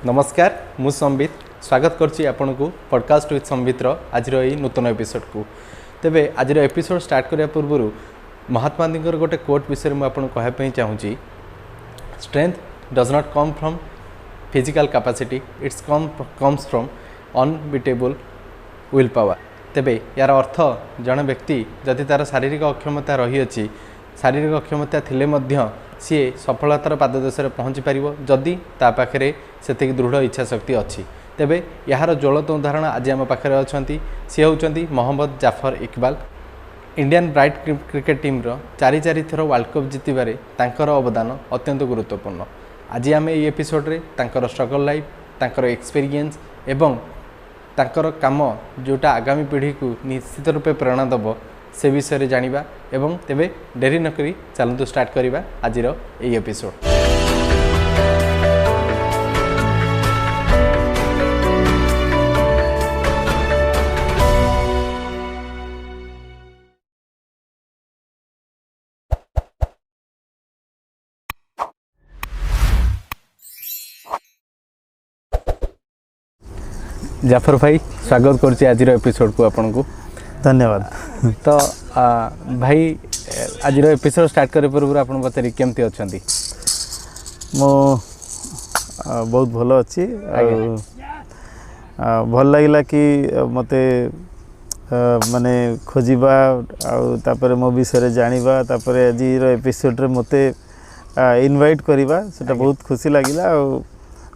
नमस्कार मु संबित स्वागत करछि आपनकु पॉडकास्ट विथ संबितर आज यही नूतन एपिसोड को तेबे आज एपिसोड स्टार्ट करिया पूर्व महात्मा गांधी गोटे कोट विषय में आपन कहपई चाहूँगी strength does not come from physical capacity it's comes from unbeatable will power. तेबे यार अर्थ जड़े व्यक्ति जदि तार शारीरिक अक्षमता रही अछि शारीरिक अक्षमता थिले मध्य सी सफलतार पाददेशରେ पहुँची पारिबो जदि ता पाखरे सेतिक दृढ़ इच्छा शक्ति अच्छी। तेबे यार ज्वलंत उदाहरण आज आम पाखरे अछंती सी होउचंती Mohammad Jafar Iqbal. Indian bright cricket team रो चारि थर वर्ल्ड कप जितबारे तांकर अवदान अत्यंत गुरुत्वपूर्ण। आज आम ये एपिसोड रे तांकर स्ट्रगल लाइफ तांकर एक्सपीरियंस एवं तांकर काम जोटा आगामी पीढ़ी को निश्चित रूपे प्रेरणा दब से विषय जानिबा एवं तेबे डेरी नकरी चलतु स्टार्ट करिबा आजिर एई एपिसोड। जाफर भाई स्वागत करछि आजिर एपिसोड को आपन को धन्यवाद। तो भाई आज एपिसोड स्टार्ट करे पूर्व आपन पचारि केमती अछंती? मो बहुत भलो अच्छी भल लगिला कि मते माने खोजिबा तापर मो विषय जानिबा तापर आज एपिसोड रे मते इनवाइट करिबा सेटा बहुत खुशी लागिला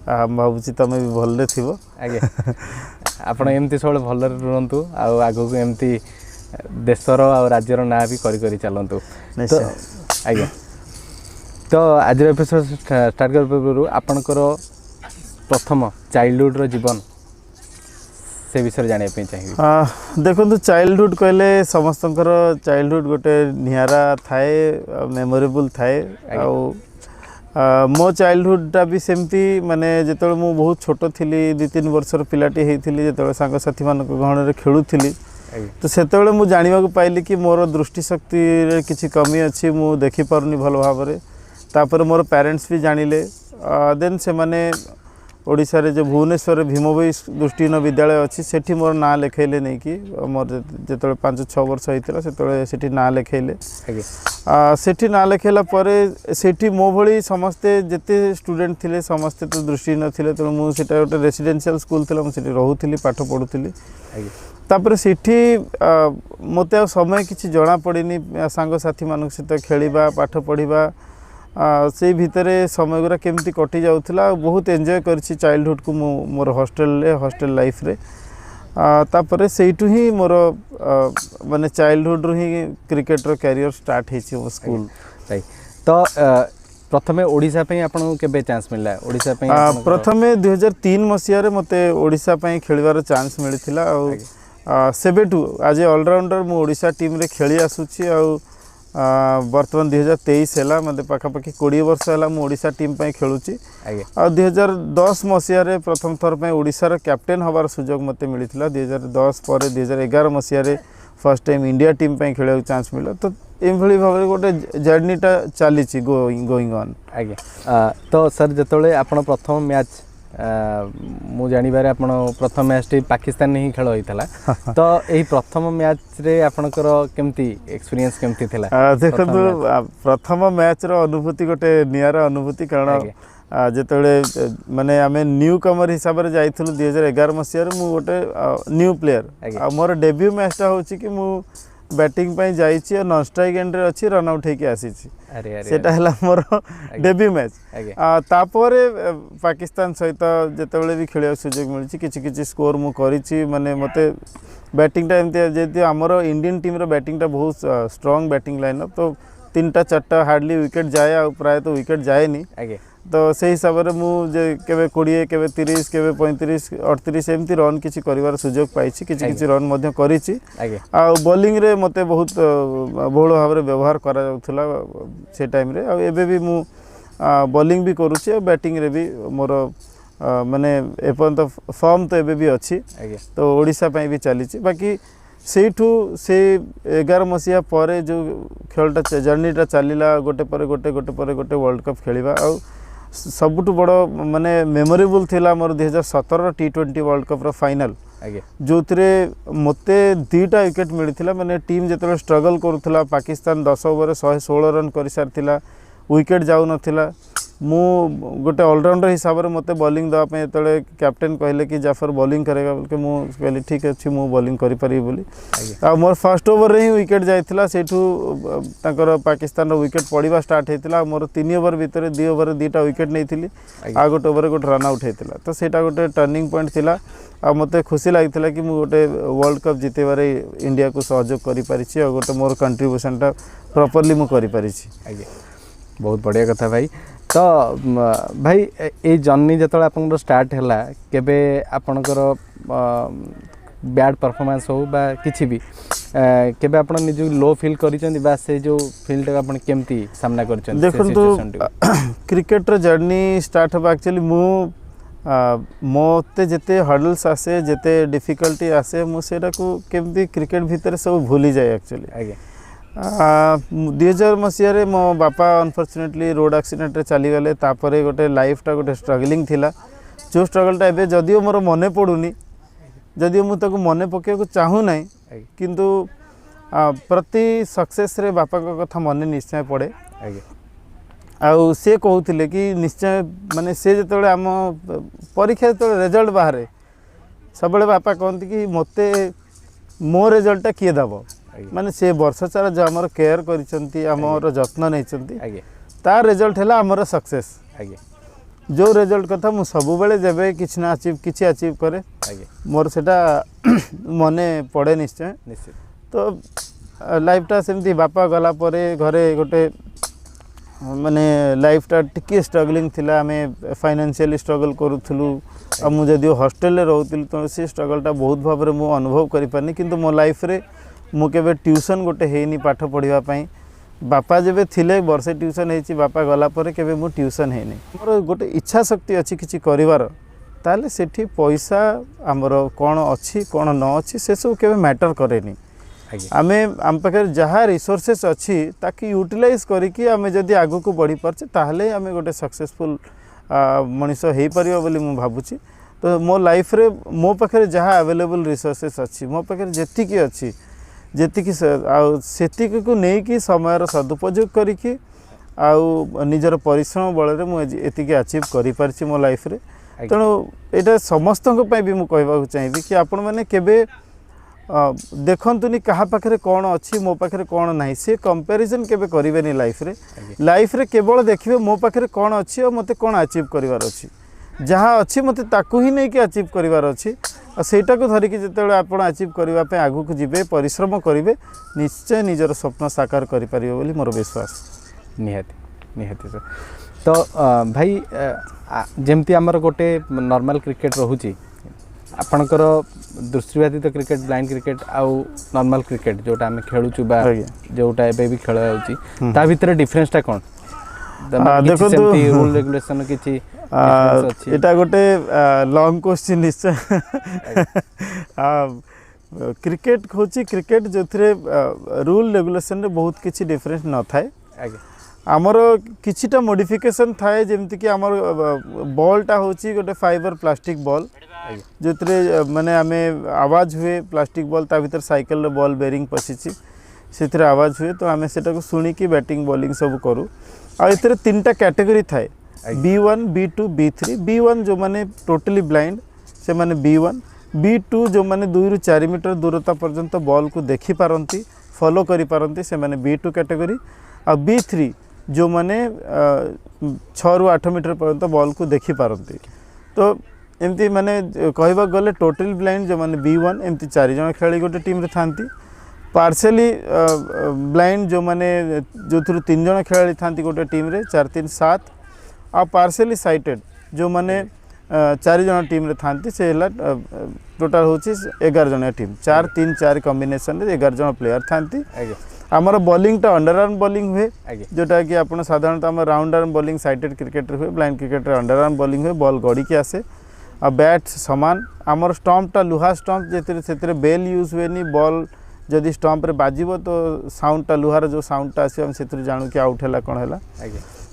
भावुची तमे भी भल्ले थिबो। आगे आपण एमती सब भल्ले रुहंतु आगो को एमती देशर आ राज्यर ना भी करी करी चलंतु। तो आगे तो आज एपिसोड स्टार्ट कर पूर्व आपनकर प्रथम चाइल्डहुड रो जीवन से विषय जानिया पे चाहिए। देखो चाइल्डहुड कहले समस्तंकर चाइल्डहुड गोटे निहारा थाए मेमोरेबल थाए मो चाइल्डहुडटा भी सेमती माने जेतले मु बहुत छोट थिली 2-3 वर्षर पिलाटी हेइथिली जेतले सांग साथी मानक गहणरे खेलुथिली तो सेतले मु जानिबा को पाइली कि मोर दृष्टि शक्ति रे किछि कमी अछि मु देखि पारुनी भल भाबरे। तापर मोर पेरेंट्स भी जानिले देन से माने ओडिसा रे जो भुवनेश्वर भीमभोई दृष्टिहीन विद्यालय अच्छी सेठी मोर ना लेखैले नहीं कि मोर जेतले 5-6 वर्ष होइतिला सेतले सेठी ना लेखैले सेठी ना लेखैला परे सेठी मो भली समस्ते जेते स्टूडेंट थिले समस्ते तो दृष्टिहीन थिले तो मु सेटा गोटे रेसिडेंशियल स्कूल थिला मु सेठी रहउथिली पाठ पढुथिली। तापर सेठी मते समय किछि जणा पड़िनी सांग साथी मानक सहित खेलिबा पाठ पढ़िबा से भितरे समय गुरा केमती कटि जाउथला बहुत एंजॉय करछि चाइल्डहुड को मोर हॉस्टल लाइफ रे। तापरे सेइटु ही मोर माने चाइल्डहुड रो ही क्रिकेट रो करियर स्टार्ट हेछि वो स्कूल राइट। तो प्रथमे ओडिसा पई आपन केबे चांस मिलला? ओडिसा पई प्रथमे 2003 मसिया रे मते ओडिसा पई खेलिवार चांस मिलिथिला सेबेटू आज ऑलराउंडर मु ओडिसा टीम रे खेली आसुछि वर्तमान 2023 है मत पाखापाखि 20 वर्ष है मु ओडिशा टीम पे खेलुची आ 2010 मसीह रे प्रथम थर पे ओडिशा रो कैप्टेन हबार सुजोग मते मिलिथिला। 2010 पर 2011 मसीह रे फर्स्ट टाइम इंडिया टीम पे खेलवा चांस मिला तो एभली भाव गोटे जर्नीटा चली गोइंग ऑन। आगे तो सर जतले आपण प्रथम मैच मु जानिबार आपण प्रथम मैच टी पाकिस्तान ही खेल होइतला तो एही प्रथम मैच रे आपनकर केमती एक्सपीरियंस केमती थिला? देखो प्रथम मैच रो अनुभूति गोटे नियारा अनुभूति कारण जेतले माने आमे न्यू कमर हिसाब रे जाइथलु 2011 मसिया रे मु गोटे न्यू प्लेयर आ मोर डेब्यू मैचटा होची कि मु बैटिंग पे जाइछि और नॉन स्ट्राइक एंड रे अछि रन आउट हेकि आसीछि सेटा हला मोर डेब्यू मैच। तापरे पाकिस्तान सहित जेतेबेले भी खेलिया सुजोग मिलछि किछि किछि स्कोर मु करिछि माने मते बैटिंग टाइम जेति हमर इंडियन टीम रो बैटिंग टा बहुत स्ट्रांग बैटिंग लाइनअप तो 3-4 हार्डली विकेट जाए आ प्राय तो विकेट जाए नी तो से हिसाब रे मु जे केबे 20 केबे 30 केबे 35 38 एमती रन किछि करिवार सुजोग पाइछि किछि रन मध्य करिछि आ बॉलिंग रे मते बहुत बहुल भाव रे व्यवहार करा जाउथला से टाइम रे आ एबे भी मु बॉलिंग भी करूछि आ बैटिंग रे भी मोर माने एपन तो फॉर्म तो एबे भी अछि तो ओडिसा पई भी चलीछि बाकी सेठू से 11 मसीहा पर जो खेलटा जर्नीटा चलला गोटे पर गोटे वर्ल्ड कप खेलिबा सबुठ बड़ माने मेमोरेबल थिला मोर 2017 T20 वर्ल्ड कप रो फाइनल जो मते 2टा विकेट मिलता माने टीम जो स्ट्रगल करुला पाकिस्तान 10 ओवर 116 रन कर सारी विकेट जाऊ नथिला मु गोटे ऑलराउंडर हिसाब से मते बॉलिंग देवाई जो कैप्टेन कहले कि जाफर बॉलिंग करेगा बोल के मुझे कहली ठीक अच्छे मु बॉलिंग करी बोली आ मोर फर्स्ट ओवर रे ही विकेट जाइथिला सेठू ताकर पाकिस्तान रो विकेट पड़वा स्टार्ट होता मोर 3 ओवर भितर 2 ओवर 2टा विकेट नहीं आ गोटे ओवर गोटे रन आउट होता तो सेटा गोटे टर्निंग पॉइंट थिला आ मते खुशी लगी कि मु गोटे वर्ल्ड कप जितेबार इंडिया को सहयोग करि परिछि आ गोटे मोर कंट्रीब्यूशनटा प्रॉपर्ली मु करि परिछि। बहुत बढ़िया कथा भाई। तो भाई ये जर्नी जो आप स्टार्ट है केबे आपणकर बैड परफॉर्मेंस हो बा किछि भी केबे आपण निज लो फील करिसेंती बा से जो फील्ड का आपण केमती सामना करिसेंती देखो तो क्रिकेट रो जर्नी स्टार्ट हो एक्चुअली मु मोते जेते हर्डल्स आसे जेते डिफिकल्टी आसे मु सेरा को केमती क्रिकेट भीतर सब भूली जाए एक्चुअली 2000 मसीह मो बापा अनफॉर्चुनेटली रोड एक्सीडेंट रे चली गले तापरे गोटे लाइफटा गोटे स्ट्रगलिंग थिला जो स्ट्रगलटा एबे जदियो मोर मने पडुनी जदियो मु ताको मने पके को चाहू नै किंतु प्रति सक्सेस रे बापा को कथा मने निश्चय पड़े आउ से कहूथिले कि निश्चय माने से जतले आम परीक्षा जतले रिजल्ट बाहर सब बापा कहते कि मते मो रिजल्टटा किए दबो माने से वर्ष सारा जो आमर केयर करिसंती आमर जत्न नहीं तार रिजल्ट है आमर सक्सेस जो रिजल्ट कथा मु सब बेले जेबे किछ ना किछि अचीव करे मोर सेटा मने पड़े निश्चय तो लाइफटा सेमती बापा गला परे घरे गोटे माने लाइफटा टिके स्ट्रगलिंग थिला हमें फाइनेंशियली स्ट्रगल करूथलु आ मु जदियो हॉस्टल रे रहउतिल तो से स्ट्रगलटा बहुत भाव रे मु अनुभव करि पानी किंतु मो लाइफ रे मु केबे ट्यूशन गोटे हेनी पाठ पढ़िबा पई बापा जेबे थिले वर्षे ट्यूशन हेची बापा गला परे केबे मु ट्यूशन हेनी मोर गोटे इच्छा शक्ति अछि किछि करिवार ताले सेठी पैसा हमर कोन अछि कोन न अछि से सब केबे मैटर करेनी आमे आम पाखे जहाँ रिसोर्सेस अच्छी ताकि यूटिलाइज करिकी आमे जदि आगु को बढ़ी पारछे ताहले आमे गोटे सक्सेसफुल मनीष हो पारिबा बोली मु भाबुची तो मो लाइफ रे मो पाखे जहाँ अवेलेबल रिसोर्सेस अच्छी मो पाखे जेतिकी अच्छी जेतिकी सेतिकी को नेकी समय सदुपयोग करिकी आउ निजर परिश्रम बल रे मु एतिकी अचीव करि पारछि मो लाइफ रे तेणु एटा समस्त भी मु कहबा चाहिबी कि आपण माने केबे देखंतुनी कहा पाखरे कौन अच्छी मो पाखरे कौन नहीं से कंपैरिजन केबे करिवेनी लाइफ रे केवल देखिबे मो पाखरे कौन अच्छी और मते कौन अचीव करिवार अच्छी जहाँ अच्छी मते ताकू ही नहीं कि अचीव करिवार अच्छी और सेटा को धरिकी जेतेबेले आपण अचीव करबा पे आगु को जिबे परिश्रम करिवे निश्चय निजर स्वप्न साकार करि परिबे बोली मोर विश्वास। निहाती सर तो भाई जेमती आमर गोटे नॉर्मल क्रिकेट रहूची आपणकर दृष्टिबाधित क्रिकेट ब्लाइंड क्रिकेट आउ नॉर्मल क्रिकेट जोटा आम खेलुचु बा जोटा एबे भी खेल होउची ता भीतर डिफरेंसटा कोन देखो तो रूल रेगुलेशन किछि एटा गोटे लॉन्ग क्वेश्चन निश्चय क्रिकेट होची क्रिकेट जोथरे रूल रेगुलेशन रे बहुत किछि डिफरेंस न थाए आमर किछिटा मॉडिफिकेशन थाए जेमति कि आमर बॉलटा होची गोटे फाइबर प्लास्टिक बॉल जो माने आमे आवाज हुए प्लास्टिक बॉल ता भीतर साइकिल रो बॉल बेरिंग पसिछि से आवाज हुए तो आमे सेटा को सुनी कि बैटिंग बॉलिंग सब करू आ इतरे तीनटा कैटेगरी थाए B1 B2 B3 B1 जो माने टोटली ब्लाइंड से माने B1 B2 जो माने 2 रु 4 मीटर दूरता पर्यंत बॉल को देखि पारंती फॉलो करि पारंती से माने B2 कैटेगरी आ B3 जो माने 6 रु 8 मीटर पर्यंत बॉल को देखि पारंती तो एमती माने कहबा गले टोटल ब्लाइंड जो माने B1 एमती 4 जण खेली गोटे टीम रे थांती पार्सली ब्लाइंड जो माने जो थ्रु 3 जण खेली थांती गोटे टीम रे 4 3 7 आ पार्सली साइटेड जो माने 4 जण टीम रे थांती से हला टोटल होची 11 जण टीम 4 3 4 कॉम्बिनेशन रे 11 जण प्लेयर थांती आमर बॉलिंग टा अंडर आर्म बॉलिंग हुए जोटा कि आपण साधारणतः आम round arm bowling sighted cricket हुए ब्लाइंड क्रिकेट रे अंडर आर्म बॉलिंग हुए बॉल गड़ी के आसे आ बैट समान आमर स्टंप टा लुहा स्टंप जेते बेल यूज हुए नी बॉल जदि स्टंप रे बाजिबो तो साउंड टा लुहार जो साउंड टा आसी हम सेतु जानू कि आउट हैला कोन हैला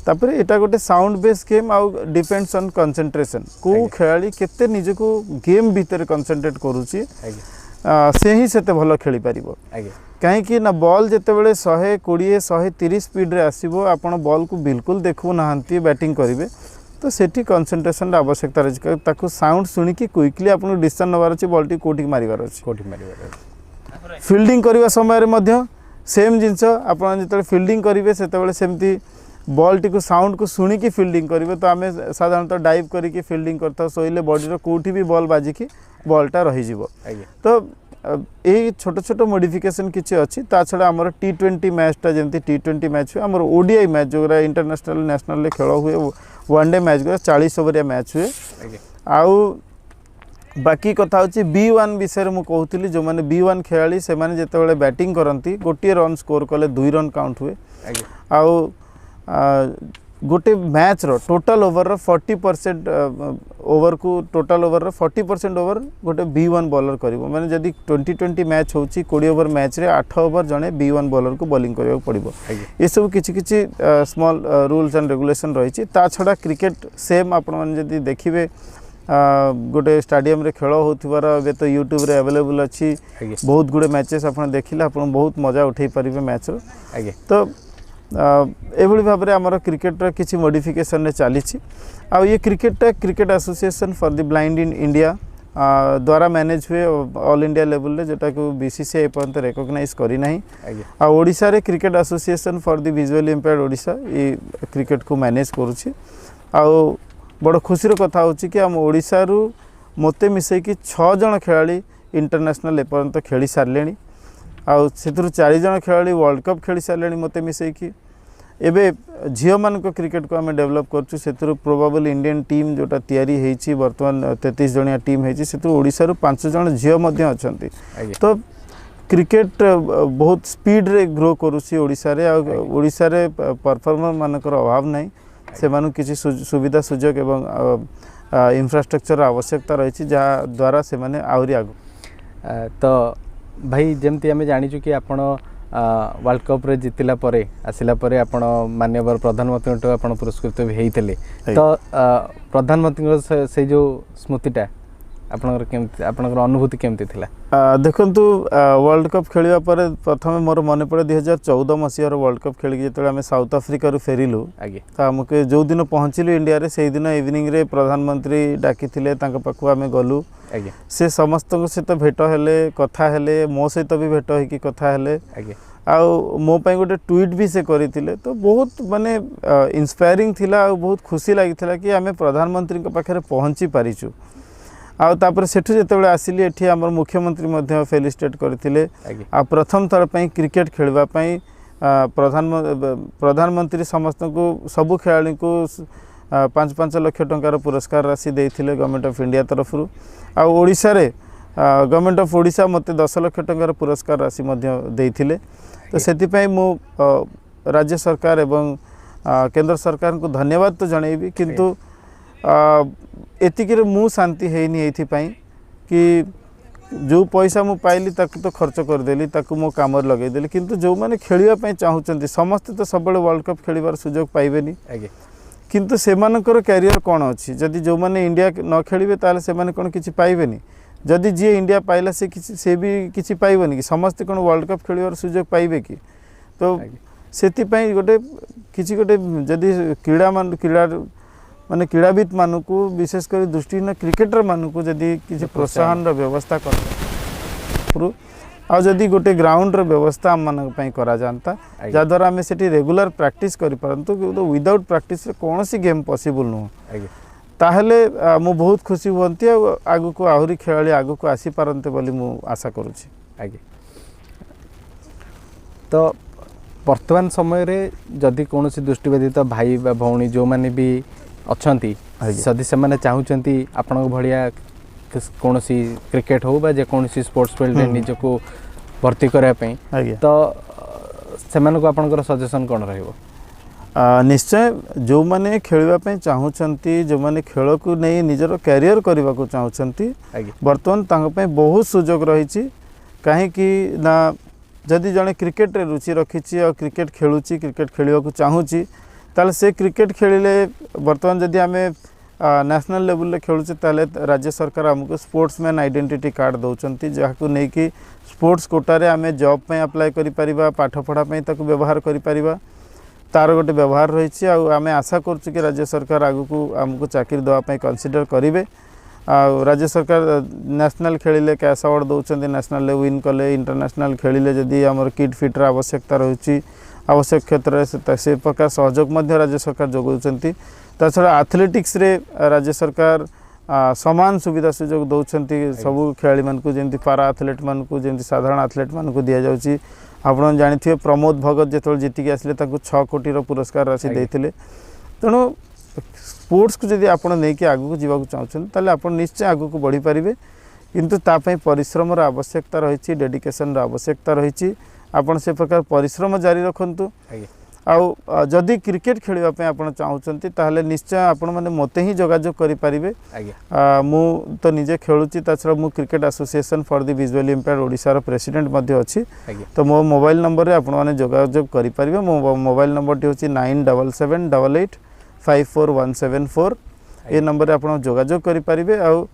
तापर एटा गोटे साउंड बेस गेम आउ डिपेंड्स ऑन कंसंट्रेशन को खेलाड़ी केते निज को गेम भीतर कंसंट्रेट करूची से ही सेते भलो खेली पारिबो कहीं ना बॉल जितेबाला 120 130 स्पीड रे आसीबो आपण बॉल को बिल्कुल देखु नाहंती बैटिंग करिवे तो सेठी कंसंट्रेशन आवश्यकता रही ताकू साउंड सुनी कि क्विकली आपन डिसीजन नबार अछि बॉल टी कोठी मारिबार अछि फील्डिंग करबा समय रे मध्य सेम जिंस आपन जते फील्डिंग करिवे सेतेबेले सेमती बॉल टी को साउंड को सुनी कि फील्डिंग करिवे तो आमे साधारणतः डाइव करी कि फील्डिंग करता सोइले बॉडी रो कोठी भी बॉल बाजी कि बॉलटा रही जीवो तो यही छोट छोट मॉडिफिकेशन किसी अच्छी ता छड़ा आमर T20 मैचटा जमती T20 मैच हुए आमर ODI मैच जो इंटरनेशनल नेशनल खेल हुए वनडे मैच गुरा 40 ओवरिया मैच हुए आउ बाकी कथा होची B1 विषय मु कहूली जो माने B1 खेलाड़ी से माने जेतेबेले बैटिंग करती गोटे रन स्कोर कले 2 रन काउंट हुए आउ गोटे मैच रो टोटल ओवर रो 40% ओवर को टोटल ओवर रो 40% ओवर गोटे B1 बॉलर करिवो माने जदी 2020 मैच होची 20 ओवर मैच रे 8 ओवर जने B1 बॉलर को बॉलिंग करियो पड़िबो ए सब किछि स्मॉल रूल्स एंड रेगुलेशन रहिछि ता छडा क्रिकेट सेम आपण माने जदी देखिबे गोटे स्टेडियम रे खेल होथिबार बे तो YouTube रे अवेलेबल अछि बहुत गुडे मैचेस आपण देखिले आपण बहुत मजा उठै परिबे मैच रो तो एभली भाव में आमर क्रिकेट किसी मॉडिफिकेशन ने चली आ ये cricket association for the blind in India द्वारा मैनेज हुए ऑल इंडिया लेवल रे जोटा को BCCI पर्यंत रिकॉग्नाइज करी नाही आ ओडिसा रे cricket association for the visually impaired Odisha ये क्रिकेट को मैनेज करूची आ बड़ खुशी कथा होची कि हम ओडिसा रु मते मिसई कि 6 जण खिलाड़ी इंटरनेशनल पर्यंत खेली सारलेनी आउ सेतुरु 4 जण खिलाड़ी वर्ल्ड कप खेली सारलेनी मते मिसई कि एबे झियो मान को क्रिकेट को हमें डेवलप करछु सेतुरु प्रोबेबल इंडियन टीम जोटा तयारी हेछि वर्तमान 33 जणिया टीम हेछि सेतुरु ओडिसा रु 5 जण झियो मध्ये अछंती तो क्रिकेट बहुत स्पीड रे ग्रो करूछि ओडिसा रे आ ओडिसा रे परफॉर्मर मानकर अभाव नाही से मानु किछि सुविधा सुजोग एवं इंफ्रास्ट्रक्चर आवश्यकता रही जहाँ द्वारा से माने आउरी आगु तो भाई जमती आम जाचु कि आपण वर्ल्ड कप रे जितिला परे आसिला परे आपण माननीय प्रधानमंत्री आपण पुरस्कृत भी होते तो प्रधानमंत्री से जो स्मृतिटा आपनकर अनुभूति केमती थिला देखंतु वर्ल्ड कप खेलिया परे प्रथम मोर मन पड़े 2014 मसीहार वर्ल्ड कप खेली जेतेबेले आमे साउथ अफ्रिका रु फेरिलु आगे तो हमके जो दिन पहुँचलु इंडिया रे से दिन इवनिंग रे प्रधानमंत्री डाकी थिले तांका पाखु आमे गलु आगे से समस्त सहित भेट हेले कथा हेले मो सहित भी भेट होई कि कथा हेले आगे आउ मो पई गोटे ट्वीट भी से करिथिले तो बहुत माने इंस्पायरिंग थिला आ बहुत खुशी लागिथिला कि आमे प्रधानमंत्री के पाखरे पहुँची पारिछु आ तापर सेठु जेतेबेले आसिली एठी हमर मुख्यमंत्री मध्ये फेलिस्टेट करथिले आ प्रथम थर पई क्रिकेट खेलबा पई प्रधानमंत्री समस्त को सबु खेलाड़ी को 5-5 लाख टंकार पुरस्कार राशि देथिले गवर्नमेंट ऑफ इंडिया तरफ रु आ ओडिसा रे गवर्नमेंट ऑफ ओडिसा मते 10 लाख टंकार पुरस्कार राशि मध्ये देथिले तो सेति पई मु राज्य सरकार एवं केंद्र सरकार को धन्यवाद तो जणैबी किंतु एतिके मु शांति हेनी एथि कि जो पैसा मु पाइली ताकू तो खर्च कर देली ताकू मो काम लगे देली किंतु जो माने खेलिया पई चाहुचंती समस्त तो सबले वर्ल्ड कप खेलिबार सुयोग पाइबेनी किंतु से मानकर कैरियर कौन अच्छी जदि जो माने इंडिया न खेलिबे ताले से माने कोन किछि पाइबेनी जदि जी इंडिया पाइला से भी किछि पाइबेनी कि समस्त कोन वर्ल्ड कप खेलिबार सुयोग पाइबे कि तो सेति पई गोटे किछि गोटे जदि क्रीड़ा माने क्रीड़ाविद मानू को विशेष कर दृष्टिहीन क्रिकेटर मानू को जदि किसी प्रोत्साहन व्यवस्था कर आ जदि गोटे ग्राउंड व्यवस्था आम मान करा जानता जहाँद्वारा आम से रेगुलर प्रैक्टिस करि परंतु विदाउट प्रैक्टिस कौन सी गेम पॉसिबल नुह ताहले मु बहुत खुशी हुंती आगु को आहुरी खेलाड़ी आगु को आसी पारंते बोली मु आशा करूची आगे तो वर्तमान समय रे जदि कौन दृष्टिबाधित भाई बा भौणी जो माने भी अच्छी जदि से चाहूँगी आपण भाया कौन क्रिकेट हो कौन स्पोर्ट्स फील्ड में निज को भर्ती करने तो से आपंकर सजेसन कौन रहिबो निश्चय जो माने खेलवाई चाहूँगी जो माने खेल को नहीं निजर कैरियर करने को चाहूँगी बर्तमान तांको बहुत सुजोग रही कहीं जदि जड़े क्रिकेट रे रुचि रखी और क्रिकेट खेलुची क्रिकेट खेलने को चाहूँगी ताले से क्रिकेट खेलिले वर्तमान जदि आम नेशनल लेवल रे खेलुचे ताले राज्य सरकार आमको स्पोर्ट्समैन आइडेंटिटी कार्ड दौरान जहाँ नहीं कि स्पोर्ट्स कोटारे आम जॉब पे अप्लाई करिपरिबा पाठ पढ़ा ताको व्यवहार करिपरिबा तार गोटे व्यवहार रही आम आशा करूँ कि राज्य सरकार आगू आमको चाकरी देवाई कनसीडर करेंगे। राज्य सरकार नेशनल खेलिले कैश अवार्ड दौरान नेशनल विन कले इंटरनेशनल खेलिले जदि आमर किट फिटर आवश्यकता रही आवश्यक क्षेत्र से प्रकार सहयोग राज्य सरकार जोगाउछंती। ता छड़ा एथलेटिक्स रे राज्य सरकार समान सुविधा सुजोग दौरान सबू खेलाड़ी मानक जमी पारा एथलेट मानक जमी साधारण एथलेट मानक दि जाऊँगी। आपन जानी प्रमोद भगत जो जीतिक आसिले 6 कोटी पुरस्कार राशि देते। तेणु स्पोर्ट्स को जब आप नहीं आगू जावाक चाहते ताले आप निश्चय आगू को बढ़ी पारे किंतु तापाई परिश्रम आवश्यकता रही डेडिकेशन आवश्यकता रही आपन से प्रकार परिश्रम जारी रखंतु। आउ जदि क्रिकेट खेलवाई आप चाहते ताहले निश्चय आपण मैंने मते ही जोगाजोग करें। मु तो निजे खेलुची छड़ा मु cricket association for the visually impaired ओडिशार प्रेसिडेंट मध्य अच्छी। तो मो मोबाइल नंबर रे आपण मैंने जोगाजोग करें। मो मोबाइल नंबर टी होची 9778854174। ये नंबर आप जोगाजोग करें। आउ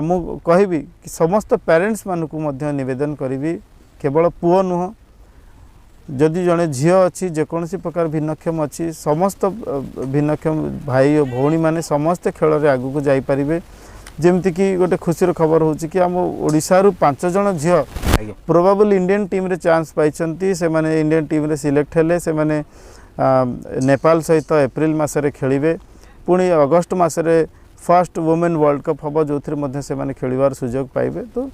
मु कहबी कि समस्त पेरेंट्स मानक निवेदन करी केवल पुओ नुह जदि जड़े झील अच्छी जेकोसी प्रकार भिन्नक्षम अच्छी समस्त भिन्नक्षम भाई और भौणी मैंने समस्ते खेल में आगू को जापारे। जमती कि गोटे खुशी खबर हो कि आम ओडिशारू 5 जन झील प्रोबाबल इंडियन टीम रे चांस पाई से माने इंडियन टीम रे सिलेक्ट हेले से माने नेपाल सहित एप्रिल मसरे खेलिबे पुणी अगस्ट मसरे फर्स्ट वुमेन वर्ल्ड कप हम जो से खेलिबार सुजोग पाइबे। तो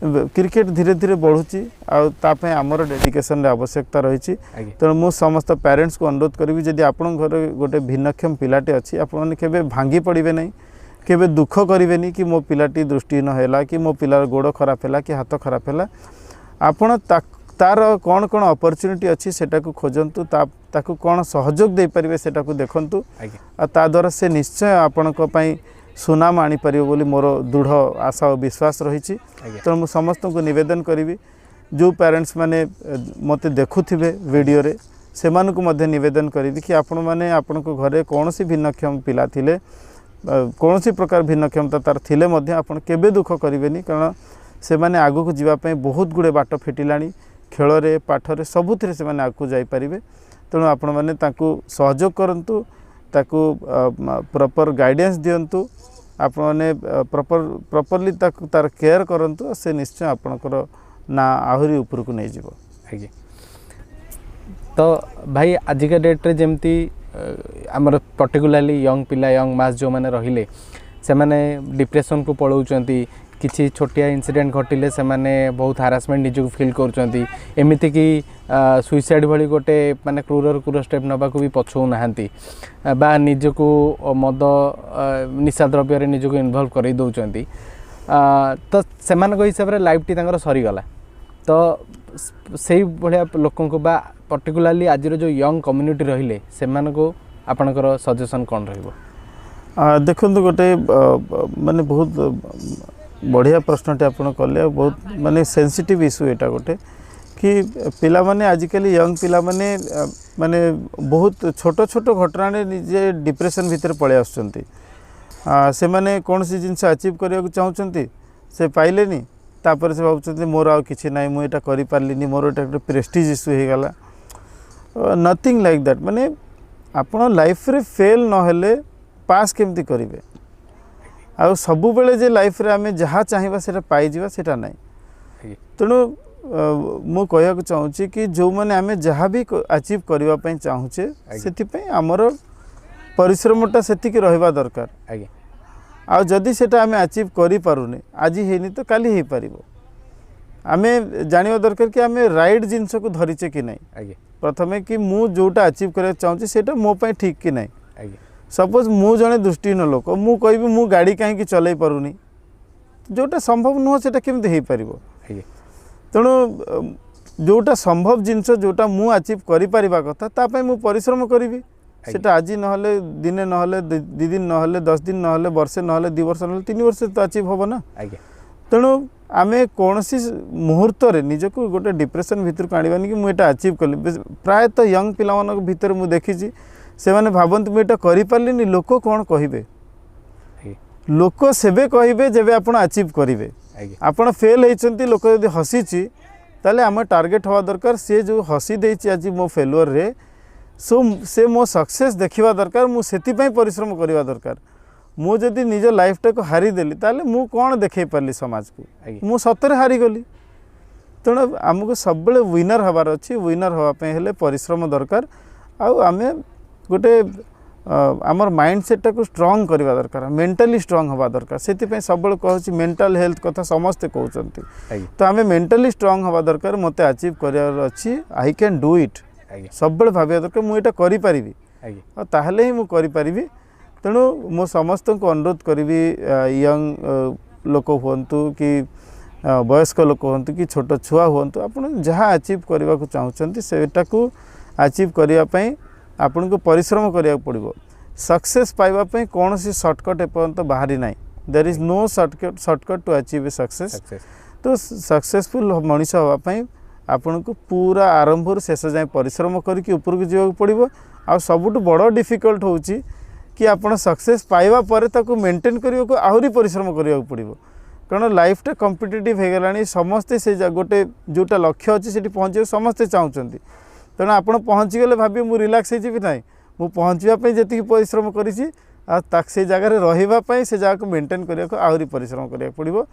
क्रिकेट धीरे धीरे बढ़ुची आपाई आमर डेडिकेशन रे आवश्यकता रही। तेणु मु समस्त पेरेंट्स को अनुरोध करी जदि आपण घर गोटे भिन्नक्षम पिलाटे अच्छी आपण केबे भांगी पड़े नहीं केबे दुख करें कि मो पिलाटी दृष्टिहीन है कि मो पिलार गोड़ खराब है कि हाथ खराब है आपण तार कौन कौन अपॉर्चुनिटी अच्छी सेटा को खोजंतु ताकू कौन सहयोग दे पारिबे सेटा को देखंतु आ ता द्वारा से निश्चय आपणक पई सुनाम आनी पारिबो बोली मोर दृढ़ आशा और विश्वास रही। तेणु मु समस्त को निवेदन करी जो पेरेंट्स माने मते देखुथिबे वीडियो रे से मानकु मध्ये निवेदन करी कि आपण माने आपणक घरे कोनोसी भिन्नक्षम पिला थिले कोनोसी प्रकार भिन्नक्षमता तार थिले मध्ये आपण केबे दुख करिवेनी कारण से माने आगु को जीवा पई बहुत गुडे बाट फेटिलाणी खेल रे पाठ रे सबुथिरे से माने आगु जाई परिबे। तेणु आपण माने ताकू सहयोग करंतु ताकू प्रॉपर गाइडेंस दियंतु आपण माने प्रॉपरली ताकू तार केयर करंतु से निश्चय आपणकर ना आहुरी ऊपर को नहीं जीवो। तो भाई आजिका डेट रे जेमती आमर पर्टिकुलाली यंग पिला यंग मास जो माने रहिले से माने डिप्रेशन को पळौचंती किसी छोटिया इंसिडेंट घटिले से माने बहुत हारासमेंट निजक फील करचंती एमिति कि सुइसाइड भली गोटे माने क्रूर स्टेप नबा को भी पछौ नाहंती बा निजको मद निशा द्रव्य रे निजको इन्वॉल्व करै दउचंती। तो सेमानक हिसाब रे लाइफ टी तांगर सरी गला। तो सेही भलिया लोकन को बा पर्टिकुलाली आज जो यंग कम्युनिटी रहिले सेमानको आपनकर सजेशन कोन रहइबो? देखो गोटे माने बहुत बढ़िया प्रश्नटे आपन कले बहुत माने सेंसिटिव इश्यू एटा गोटे कि पिला माने आजिकली यंग पिला माने माने बहुत छोट छोट घटना निजे डिप्रेशन भीतर पळे आसुचंती। से माने कौन सी जिनस अचीव करने चाहते से पाइलेनी तापर से भावुं मोर आ कि ना मुझे कर पार्लिनी मोर एटा प्रेस्टीज इश्यू हो गला नथिंग लाइक दैट। माने आपण लाइफ रे फेल नहेले पास केमती करेंगे आ सबु बेले जे लाइफ रे आमे जहाँ चाहिए सेटा पाई जीवा सेटा नहीं। तेणु मु कहया चाहूँगी कि जो मैंने आमे जहाँ भी अचीव करने चाहूचे से आमर परिश्रमटा सेतिक रहिबा दरकार। आ जदि सेटा आमे अचीव करि पारुनी आज हेनी तो काली हे पारिबो आमे जानिबा दरकार कि आमे राइट जिनस को धरिचे कि नहीं। प्रथमे कि मु जोटा अचीव करने चाहूँगी सेटा मो पई ठीक कि नहीं। सपोज मु जने दृष्टिहीन लोक मु कहबी मु गाड़ी कहीं चलै पारुनी जोटा संभव नुह सेटा केमती हे पारिबो। तेणु जोटा संभव जिनस जोटा मु अचीव करि पारिबा कथा ता पई मु परिश्रम करिवि सेटा आज नहले दिने नहले 2 दिन नहले 10 दिन नहले वर्षे नहले 2 वर्ष नहले 3 वर्ष तो अचीव होबो ना। तेणु आमे कोनसी मुहूर्त रे निजको गोटे डिप्रेशन भितर काढिबानी कि मु एटा अचीव कली। प्रायतः यंग पिलामानक भितर मु देखिछि से माने भाबंतु मुझे कर पार्ली लोक कौन कहे लोक सेबे कहे जब आप अचीव करेंगे आपड़ फेल होती लोक यदि हसीची ताले आम टार्गेट हवा दरकार सी जो हसी देची आज मो फेलुअर रे सो से मो सक्सेस देखा दरकार मुझे परिश्रम करवा दरकार मु जदि निज लाइफटा को हारीदेली ताले मु कौन देखे पार्ली समाज को मु सतरे हारीगली तेणु आमको सब विनर हबार अच्छी विनर हाँपाई हेले परिश्रम दरकार आम गोटे आमर माइंडसेटा को स्ट्रॉन्ग करवा दरकार मेंटली स्ट्रॉन्ग हवा दरकार से सब कहूँ मेंटल हेल्थ कथा समस्ते कहते तो आम मेंटली स्ट्रॉन्ग हवा दरकार मत अचीव करार अच्छी आई कैन डू इट सब भाविया दरकार मुझे करी ताहले ही मुझे तेणु मो समस्त को अनुरोध करी यंग लोक हूँ कि वयस्क लोक हूँ कि छोट छुआ हूँ आप जहाँ अचीव करने को चाहते सेटा को अचीव करने आपन को परिश्रम करिया पड़िबो सक्सेस पाइबा कौन सी शॉर्टकट एपर्यंत बाहरी ना there is no shortcut to achieve a success तो सक्सेसफुल मनीष हाँपाई आपन को पूरा आरंभ शेष जाए परिश्रम करके ऊपर को जावाक पड़िबो आ सबुठ बड़ डिफिकल्ट होउची कि आप सक्सेस पाइबा परे ताको मेंटेन करने को आहरी परिश्रम करने पड़ो कारण लाइफटा कम्पिटिटिव हो गलानी समस्ते से गोटे जोटा लक्ष्य अच्छी से पहुँचे समस्ते चाहते तेणु आप पहुँचीगले भावी मुझे रिलैक्स हो ना मुझे पहुँचापी जी परिश्रम करी से जगह रही से जगह को मेंटेन करने को आहरी परिश्रम करने पड़ो।